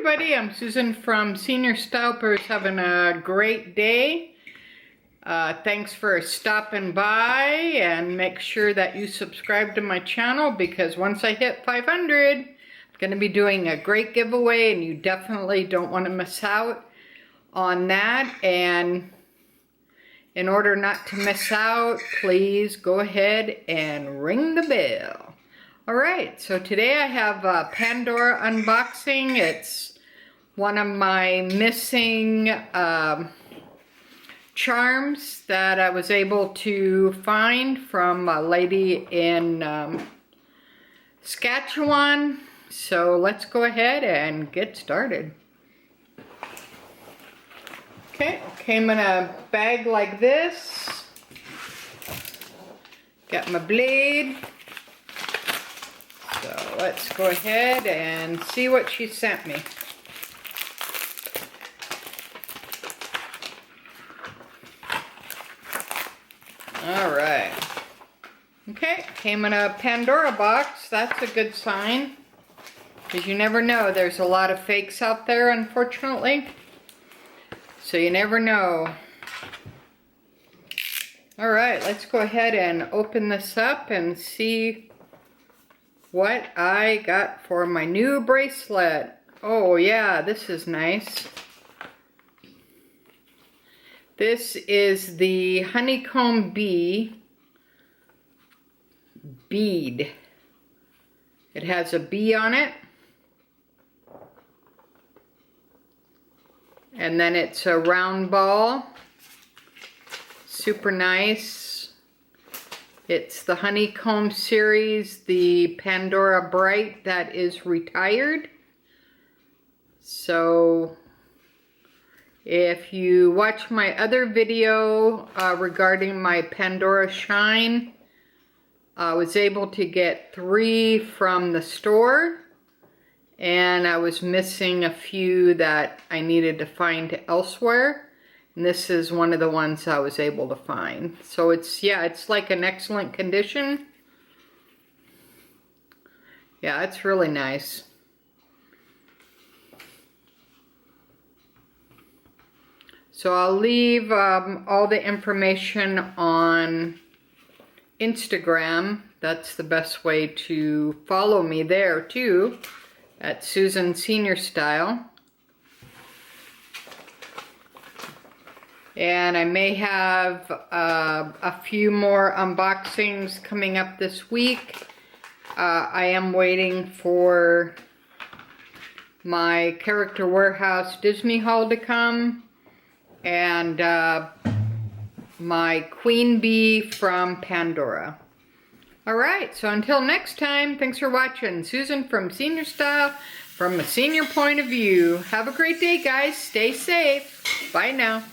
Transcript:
everybody, I'm Susan from Senior Style. Having a great day. Thanks for stopping by, and make sure that you subscribe to my channel, because once I hit 500, I'm going to be doing a great giveaway and you definitely don't want to miss out on that. And in order not to miss out, please go ahead and ring the bell. Alright, so today I have a Pandora unboxing. It's one of my missing charms that I was able to find from a lady in Saskatchewan. So let's go ahead and get started. Okay, came in a bag like this. Got my blade. So let's go ahead and see what she sent me. Alright. Okay, came in a Pandora box. That's a good sign, because you never know. There's a lot of fakes out there, unfortunately. So you never know. Alright, let's go ahead and open this up and see what I got for my new bracelet. Oh yeah, this is nice. This is the honeycomb bead. It has a bee on it. And then it's a round ball. Super nice. It's the honeycomb series, the Pandora Bright that is retired. So if you watch my other video regarding my Pandora Shine, I was able to get 3 from the store, and I was missing a few that I needed to find elsewhere. And this is one of the ones I was able to find. So it's, yeah, it's like an excellent condition. Yeah, it's really nice. So I'll leave all the information on Instagram. That's the best way to follow me there too, at Susan Senior Style. And I may have a few more unboxings coming up this week. I am waiting for my Character Warehouse Disney haul to come, and my Queen Bee from Pandora. Alright, so until next time, thanks for watching. Susan from Senior Style, from a senior point of view. Have a great day, guys. Stay safe. Bye now.